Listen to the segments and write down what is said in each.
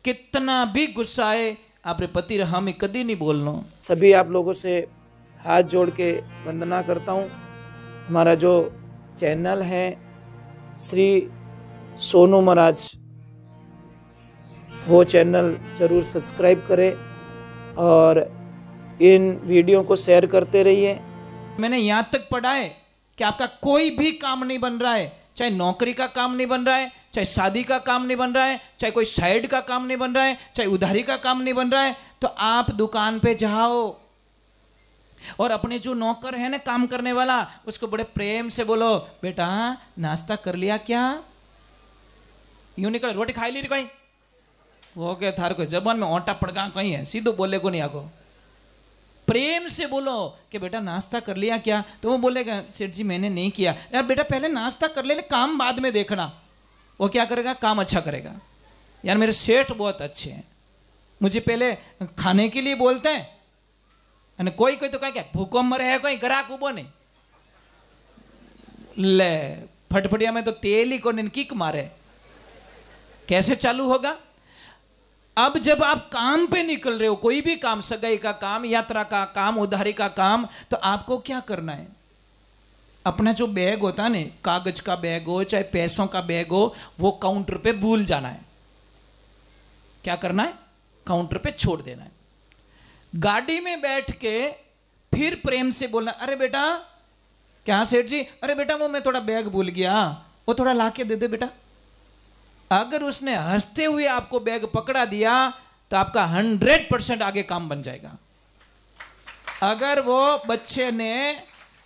कितना भी गुस्सा आए आपरे पति रहा में कदी नहीं बोलना। सभी आप लोगों से हाथ जोड़ के वंदना करता हूँ। हमारा जो चैनल है श्री सोनू महाराज, वो चैनल जरूर सब्सक्राइब करें और इन वीडियो को शेयर करते रहिए। मैंने यहाँ तक पढ़ा है कि आपका कोई भी काम नहीं बन रहा है, चाहे नौकरी का काम नहीं बन रहा है, चाहे शादी का काम नहीं बन रहा है, चाहे कोई साइड का काम नहीं बन रहा है, चाहे उधारी का काम नहीं बन रहा है, तो आप दुकान पे जाओ और अपने जो नौकर है ना काम करने वाला, उसको बड़े प्रेम से बोलो, बेटा नाश्ता कर लिया क्या? यूं निकले, रोटी खाई ली कहीं? वो के थार को जबान में ओंटा पड़गा कहीं है, सीधो बोले को नहीं आको। प्रेम से बोलो कि बेटा नाश्ता कर लिया क्या? तो वो बोलेगा सेठ जी मैंने नहीं किया। यार बेटा पहले नाश्ता कर ले, काम बाद में देखना। वो क्या करेगा? काम अच्छा करेगा। यार मेरे सेठ बहुत अच्छे हैं, मुझे पहले खाने के लिए बोलते हैं। અને કોઈ કોઈ તો કઈ કે ભૂકો મરે है कोई ग्राहक उबो नहीं ले फटफटिया में तो तेल ही को किक मारे, कैसे चालू होगा? अब जब आप काम पे निकल रहे हो, कोई भी काम, सगाई का काम, यात्रा का काम, उधारी का काम, तो आपको क्या करना है? अपना जो बैग होता है ना, कागज का बैग हो चाहे पैसों का बैग हो, वो काउंटर पे भूल जाना है। क्या करना है? काउंटर पे छोड़ देना है। गाड़ी में बैठ के फिर प्रेम से बोलना, अरे बेटा क्या सेठ जी, अरे बेटा वो मैं थोड़ा बैग भूल गया, वो थोड़ा लाके दे दे बेटा। अगर उसने हंसते हुए आपको बैग पकड़ा दिया तो आपका 100% आगे काम बन जाएगा। अगर वो बच्चे ने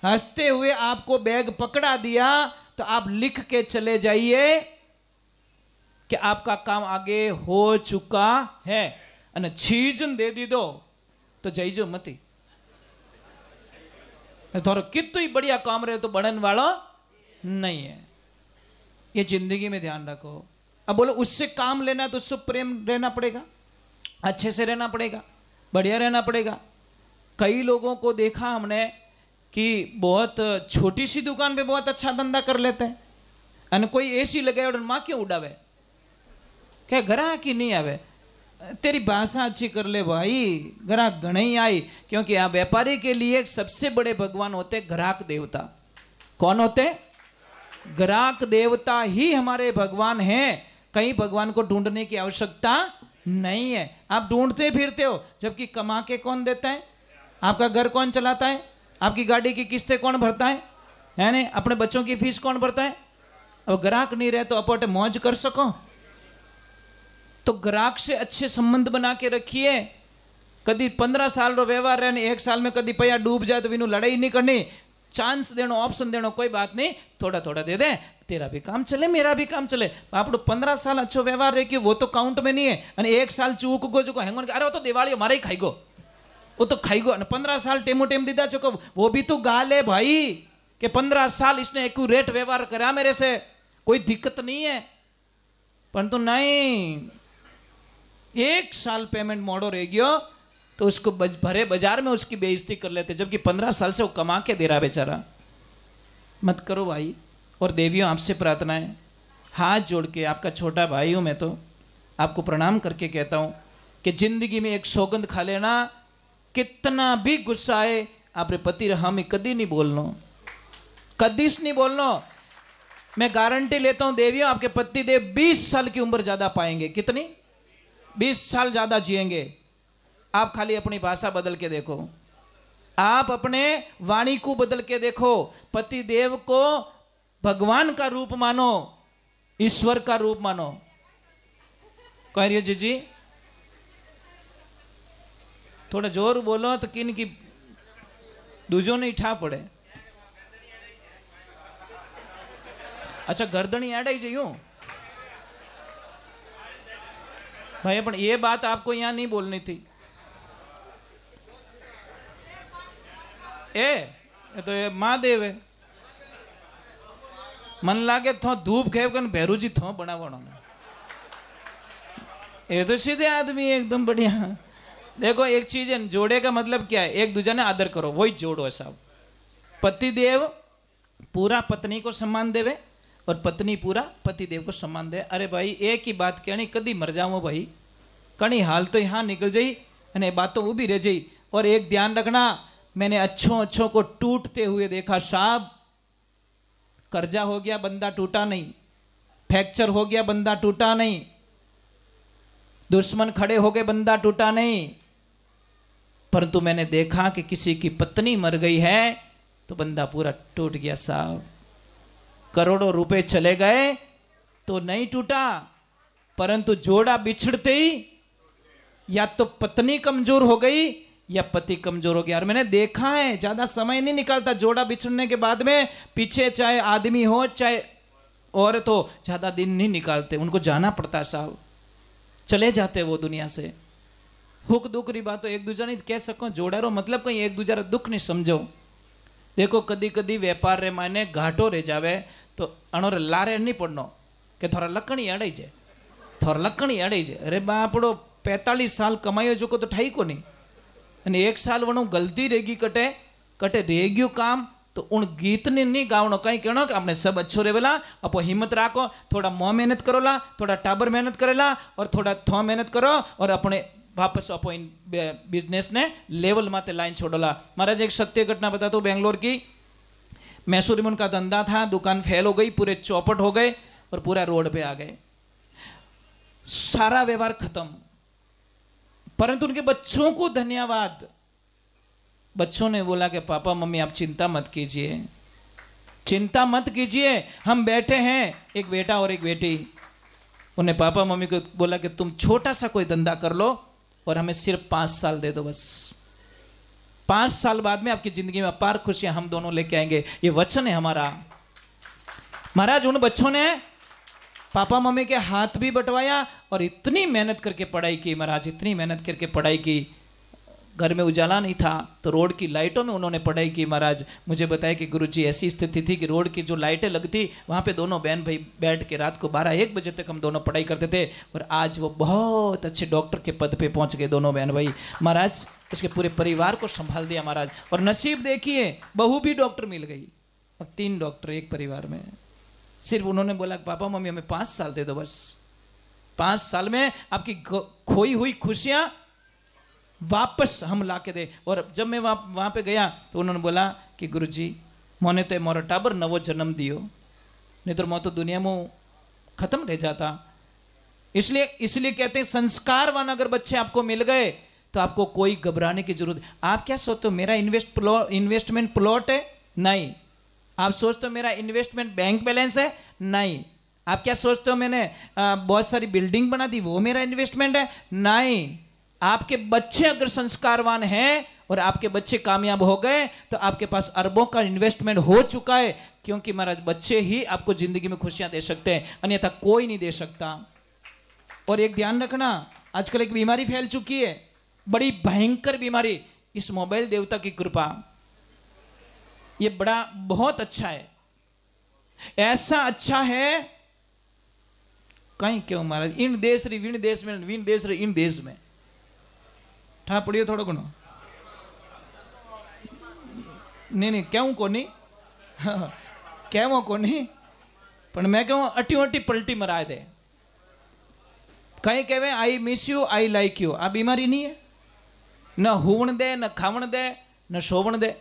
हंसते हुए आपको बैग पकड़ा दिया तो आप लिख के चले जाइए कि आपका काम आगे हो चुका है। અને छीजन दे दी दो तो जईजो मती, थोड़ा कितना ही बढ़िया काम रहे तो बढ़न वाला नहीं है। ये जिंदगी में ध्यान रखो। अब बोलो उससे काम लेना है तो उससे प्रेम रहना पड़ेगा, अच्छे से रहना पड़ेगा, बढ़िया रहना पड़ेगा। कई लोगों को देखा हमने कि बहुत छोटी सी दुकान पे बहुत अच्छा धंधा कर लेते हैं, और कोई एसी लगाए और माँ क्यों उड़ावे, क्या ग्राहक ही नहीं आवे? तेरी भाषा अच्छी कर ले भाई, ग्राहक घणे ही आई। क्योंकि यहाँ व्यापारी के लिए सबसे बड़े भगवान होते ग्राहक देवता। कौन होते? ग्राहक देवता ही हमारे भगवान हैं। कहीं भगवान को ढूंढने की आवश्यकता नहीं है। आप ढूंढते फिरते हो, जबकि कमा के कौन देता है? आपका घर कौन चलाता है? आपकी गाड़ी की किस्तें कौन भरता है नहीं? अपने बच्चों की फीस कौन भरता है? अब ग्राहक नहीं रहे तो अपोटे मौज कर सको? तो ग्राहक से अच्छे संबंध बना के रखिए। कदी 15 साल रो व्यवहार रहे, 1 साल में कदी पैया डूब जाए तो बिनु लड़ाई नहीं करनी, चांस देनो, ऑप्शन देनो, कोई बात नहीं, थोड़ा थोड़ा दे दे, तेरा भी काम चले मेरा भी काम चले। आपको 15 साल अच्छो व्यवहार रहे कि वो तो काउंट में नहीं है, और 1 साल चूक गो जो हेंगन, अरे वो तो दिवाली हमारा ही खाई गो, वो तो खाई गो। 15 साल टेमो टेम दीदा चुको, वो भी तो गाल है भाई कि 15 साल इसने एक्यूरेट व्यवहार करा मेरे से, कोई दिक्कत नहीं है। परंतु नहीं, 1 साल पेमेंट मोड़ो रह गयो तो उसको भरे बाजार में उसकी बेइज्जती कर लेते, जबकि 15 साल से वो कमा के दे रहा बेचारा। मत करो भाई। और देवियों आपसे प्रार्थना है, हाथ जोड़ के, आपका छोटा भाई हूं मैं तो आपको प्रणाम करके कहता हूं कि जिंदगी में एक सौगंध खा लेना, कितना भी गुस्सा आए आपरे पति रहा में कदी नहीं बोलना, कदीस नहीं बोलना। मैं गारंटी लेता हूं देवियों, आपके पति देव 20 साल की उम्र ज्यादा पाएंगे। कितनी? 20 साल ज्यादा जिएंगे। आप खाली अपनी भाषा बदल के देखो, आप अपने वाणी को बदल के देखो। पति देव को भगवान का रूप मानो, ईश्वर का रूप मानो। कह रही हो जीजी? थोड़ा जोर बोलो तो किन की दूजो नहीं ठा पड़े। अच्छा गर्दनी ऐड आई जाइयो भाई, पर ये बात आपको यहां नहीं बोलनी थी। ये तो ये महादेव है, मन लागे थो धूप खेव कर भैरू जी थो बनावनो, ये तो सीधे आदमी एकदम बढ़िया। देखो एक चीज है, जोड़े का मतलब क्या है? एक दूसरे ने आदर करो, वही जोड़ो है साहब। पति देव पूरा पत्नी को सम्मान देवे और पत्नी पूरा पति देव को सम्मान दे। अरे भाई एक ही बात कहनी, कदी मर जाओ भाई, कणी हाल तो यहाँ निकल जाई अने बातों ऊभी रह जाई। और एक ध्यान रखना, मैंने अच्छों को टूटते हुए देखा साहब। कर्जा हो गया, बंदा टूटा नहीं। फ्रैक्चर हो गया, बंदा टूटा नहीं। दुश्मन खड़े हो गए, बंदा टूटा नहीं। परंतु मैंने देखा कि किसी की पत्नी मर गई है तो बंदा पूरा टूट गया साहब। करोड़ों रुपए चले गए तो नहीं टूटा, परंतु जोड़ा बिछड़ते ही या तो पत्नी कमजोर हो गई या पति कमजोर हो गया। और मैंने देखा है, ज्यादा समय नहीं निकालता जोड़ा बिछड़ने के बाद में। पीछे चाहे आदमी हो चाहे औरत हो, ज्यादा दिन नहीं निकालते, उनको जाना पड़ता है साहब। चले जाते वो दुनिया से। हुक दुख री बात तो एक दूसरा नहीं कह सको, जोड़ारो मतलब कहीं एक दूसरा दुख नहीं समझो। देखो कदी कदी व्यापार रे माने घाटो रह जावे तो अणो रे लारे नहीं पड़नो कि थोड़ा लकड़ी अड़ाई जाए, थोड़ा लकड़ी अड़ाई जाए। अरे बापड़ो 45 साल कमायो जो को तो ठाई को नहीं, અને એક સાલ વણું ગલતી રેગી કટે કટે રેગ્યું કામ तो उन गीत ने नहीं गावनो कहीं कहनो कि आपने सब अच्छो रेवेला, अपो हिम्मत राखो, थोड़ा मोह मेहनत करोला, थोड़ा टाबर मेहनत करेला और थोड़ा थो मेहनत करो और अपने वापस अपो इन बिजनेस ने लेवल माते लाइन छोड़ोला। महाराज एक सत्य घटना बताता हूँ बेंगलोर की। मैसूर में उनका धंधा था, दुकान फेल हो गई, पूरे चौपट हो गए और पूरा रोड पे आ गए, सारा व्यवहार खत्म। परंतु उनके बच्चों को धन्यवाद, बच्चों ने बोला कि पापा मम्मी आप चिंता मत कीजिए, चिंता मत कीजिए, हम बैठे हैं, एक बेटा और एक बेटी। उन्हें पापा मम्मी को बोला कि तुम छोटा सा कोई धंधा कर लो और हमें सिर्फ 5 साल दे दो बस। 5 साल बाद में आपकी जिंदगी में अपार खुशियां हम दोनों लेके आएंगे, ये वचन है हमारा। महाराज उन बच्चों ने पापा मम्मी के हाथ भी बटवाया और इतनी मेहनत करके पढ़ाई की महाराज, इतनी मेहनत करके पढ़ाई की। घर में उजाला नहीं था तो रोड की लाइटों में उन्होंने पढ़ाई की महाराज। मुझे बताया कि गुरुजी ऐसी स्थिति थी कि रोड की जो लाइटें लगती वहाँ पे दोनों बहन भाई बैठ के रात को 12-1 बजे तक हम दोनों पढ़ाई करते थे और आज वो बहुत अच्छे डॉक्टर के पद पे पहुँच गए दोनों बहन भाई महाराज। उसके पूरे परिवार को संभाल दिया महाराज। और नसीब देखिए बहू भी डॉक्टर मिल गई, अब 3 डॉक्टर एक परिवार में। सिर्फ उन्होंने बोला पापा मम्मी हमें 5 साल दे दो बस, 5 साल में आपकी खोई हुई खुशियां वापस हम ला के दे। और जब मैं वहां पे गया तो उन्होंने बोला कि गुरुजी मोने ते मोरा टाबर नवो जन्म दियो, नहीं तो मैं तो दुनिया में खत्म रह जाता। इसलिए कहते हैं संस्कारवान अगर बच्चे आपको मिल गए तो आपको कोई घबराने की जरूरत। आप क्या सोचते हो मेरा इन्वेस्टमेंट प्लॉट है? नहीं। आप सोचते हो मेरा इन्वेस्टमेंट बैंक बैलेंस है? नहीं। आप क्या सोचते हो मैंने बहुत सारी बिल्डिंग बना दी वो मेरा इन्वेस्टमेंट है? नहीं। आपके बच्चे अगर संस्कारवान हैं और आपके बच्चे कामयाब हो गए तो आपके पास अरबों का इन्वेस्टमेंट हो चुका है, क्योंकि महाराज बच्चे ही आपको जिंदगी में खुशियां दे सकते हैं, अन्यथा कोई नहीं दे सकता। और एक ध्यान रखना, आजकल एक बीमारी फैल चुकी है, बड़ी भयंकर बीमारी, इस मोबाइल देवता की कृपा। ये बड़ा बहुत अच्छा है, ऐसा अच्छा है कहीं क्यों महाराज इन देश री विण देश में विण देश रे इन देश में ठा पड़ियो थोड़ो घणो नहीं क्यों को नहीं कहवो को नहीं पण मैं कहूँ अटी अटी पलटी मराए दे। कहीं कहवे I miss you I like you, आ बीमारी नहीं है, न हुवण दे न खावण दे न सोवण दे।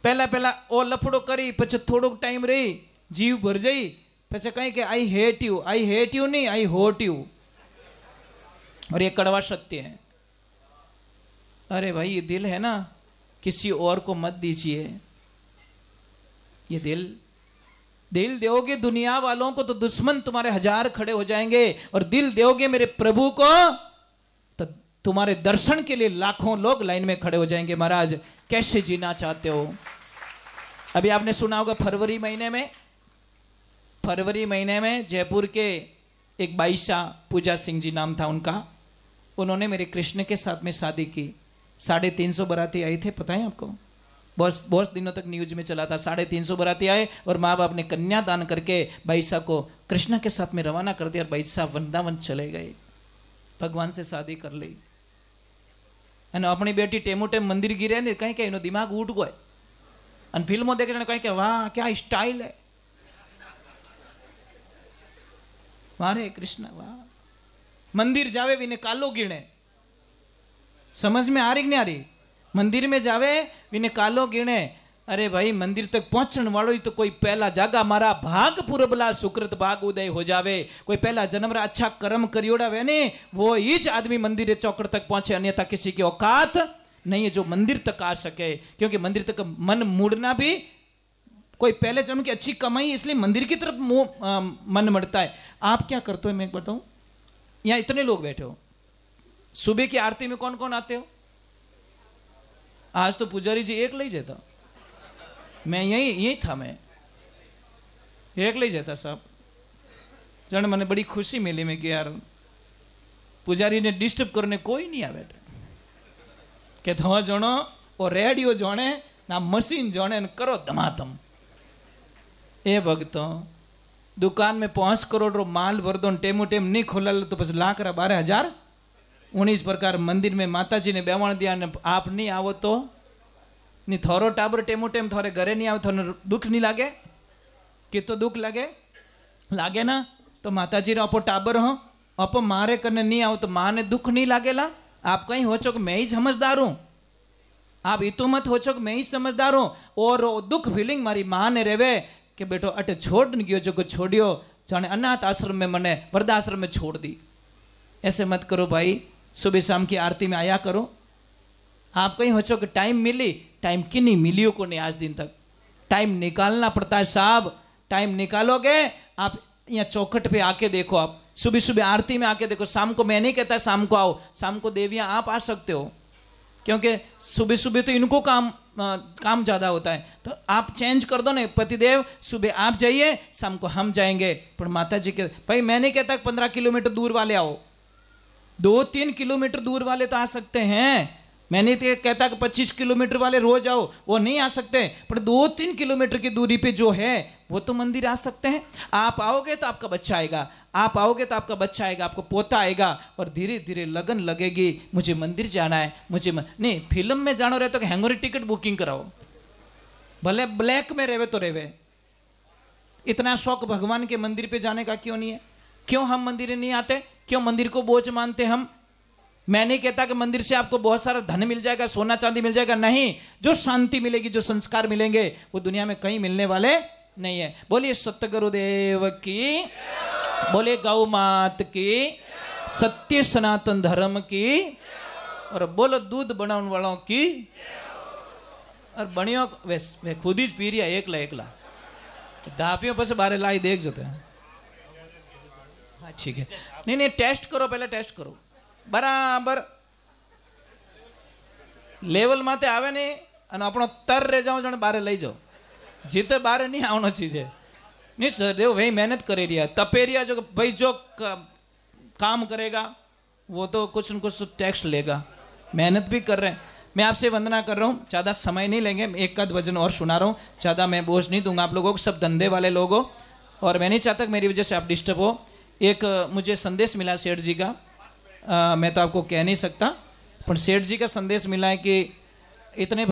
पहला ओ लफड़ो करी पछे थोड़ो टाइम रही जीव भर जाई पछे कहीं के आई हेट यू नहीं आई होट यू। और ये कड़वा सत्य है। अरे भाई ये दिल है ना, किसी और को मत दीजिए। ये दिल दोगे दुनिया वालों को तो दुश्मन तुम्हारे 1000 खड़े हो जाएंगे, और दिल दोगे मेरे प्रभु को तो तुम्हारे दर्शन के लिए लाखों लोग लाइन में खड़े हो जाएंगे। महाराज कैसे जीना चाहते हो? अभी आपने सुना होगा फरवरी महीने में जयपुर के एक बाईशा पूजा सिंह जी नाम था उनका, उन्होंने मेरे कृष्ण के साथ में शादी की। 350 बाराती आए थे, पता है आपको? बहुत दिनों तक न्यूज में चला था। 350 बाराती आए और माँ बाप ने कन्या दान करके बाईशा को कृष्ण के साथ में रवाना कर दिया और बाईशा वृंदावन चले गए, भगवान से शादी कर ली। अपनी बेटी टेमो टेम मंदिर गिरे ने कहीं कहीं दिमाग उठ गए, और फिल्मों देखे कहीं के वाह क्या स्टाइल है, हरे कृष्ण वाह। मंदिर जावे विने कालो गिणे। समझ में आ रही कि नहीं आ रही? मंदिर में जावे विने कालो गिणे। अरे भाई मंदिर तक पहुंचने वालों ही तो कोई पहला जागा मारा भाग पूरबला सुकृत भाग उदय हो जावे, कोई पहला जन्म रा अच्छा कर्म करियोड़ा वे ने वो ही आदमी मंदिर चौकड़ तक पहुंचे, अन्यथा किसी की औकात नहीं है जो मंदिर तक आ सके। क्योंकि मंदिर तक मन मुड़ना भी कोई पहले जन्म की अच्छी कमाई, इसलिए मंदिर की तरफ मन मड़ता है। आप क्या करते हो मैं बताऊं, यहाँ इतने लोग बैठे हो, सुबह की आरती में कौन कौन आते हो? आज तो पुजारी जी एक ले जाता, मैं यही था, मैं एक ले जाता साहब। जन मैंने बड़ी खुशी मिली में कि यार पुजारी ने डिस्टर्ब करने कोई नहीं आवे के धो जणो और रेडियो जोणे ना मशीन जोणे करो धमाधम। ए भक्तों दुकान में 5 करोड़ रो माल भर दो, टेमो टेम नहीं खोलल तो बस 1,12,019 प्रकार मंदिर में माता जी ने बेवण दिया ने आप नहीं आवो तो नहीं थोरो टाबर टेमो टेम थोड़े घरे नहीं आवे, थोड़े दुख नहीं लागे? कि तो दुख लागे ना? तो माता जी अपो टाबर हो अपो मारे करने नहीं आओ तो माँ ने दुख नहीं लागेला? आप कहीं हो चो कि मैं ही समझदार हूं, आप इतो मत हो चो कि मैं ही समझदार हूं। और दुख फीलिंग मारी माँ ने रेवे कि बेटो अटे छोड़ गयो जो को छोड़ियो, जाने अनाथ आश्रम में मने वृद्धाश्रम में छोड़ दी। ऐसे मत करो भाई, सुबह शाम की आरती में आया करो। आप कहीं हो चो कि टाइम मिली, टाइम की नहीं मिलियो को नहीं आज दिन तक, टाइम निकालना पड़ता है साहब। टाइम निकालोगे आप यहाँ चौखट पे आके देखो, आप सुबह सुबह आरती में आके देखो। शाम को मैं नहीं कहता शाम को आओ, शाम को देवियाँ आप आ सकते हो, क्योंकि सुबह सुबह तो इनको काम ज़्यादा होता है। तो आप चेंज कर दो ना, पतिदेव सुबह आप जाइए शाम को हम जाएंगे। पर माता जी के भाई मैं नहीं कहता 15 किलोमीटर दूर वाले आओ, 2-3 किलोमीटर दूर वाले तो आ सकते हैं। मैं नहीं तो कहता कि 25 किलोमीटर वाले रोज आओ, वो नहीं आ सकते, पर 2-3 किलोमीटर की दूरी पे जो है वो तो मंदिर आ सकते हैं। आप आओगे तो आपका बच्चा आएगा, आप आओगे तो आपका बच्चा आएगा, आपको पोता आएगा, और धीरे धीरे लगन लगेगी मुझे मंदिर जाना है। नहीं फिल्म में जानो रहे तो हैंगोरी टिकट बुकिंग कराओ, भले ब्लैक में रेवे तो रेवे। इतना शौक भगवान के मंदिर पे जाने का क्यों नहीं है? क्यों हम मंदिर नहीं आते? क्यों मंदिर को बोझ मानते हम? मैं नहीं कहता कि मंदिर से आपको बहुत सारा धन मिल जाएगा, सोना चांदी मिल जाएगा, नहीं। जो शांति मिलेगी, जो संस्कार मिलेंगे वो दुनिया में कहीं मिलने वाले नहीं है। बोलिए सत्य गुरुदेव की, बोले गौ मात की, सत्य सनातन धर्म की, और बोलो दूध बनाने वालों की। और बनियो वे खुद ही पी रिया एकला दापियों पर से बारे लाई देख जाते हैं। हाँ ठीक है, नहीं टेस्ट करो, पहले टेस्ट करो बराबर लेवल माते आवे नहीं અને આપણો તર રે જાઓ જાણે બારે લઈ જાઓ, જીતે બારે નહીં આવનો ચીજ नहीं सर देव भाई मेहनत करे रिया तपेरिया जो भाई जो काम करेगा वो तो कुछ न कुछ टैक्स लेगा, मेहनत भी कर रहे हैं। मैं आपसे वंदना कर रहा हूँ, ज़्यादा समय नहीं लेंगे, एक आध वचन और सुना रहा हूँ, ज़्यादा मैं बोझ नहीं दूंगा आप लोगों को, सब धंधे वाले लोग हो और मैं नहीं चाहता कि मेरी वजह से आप डिस्टर्ब हो। एक मुझे संदेश मिला सेठ जी का, मैं तो आपको कह नहीं सकता, पर सेठ जी का संदेश मिला है कि इतने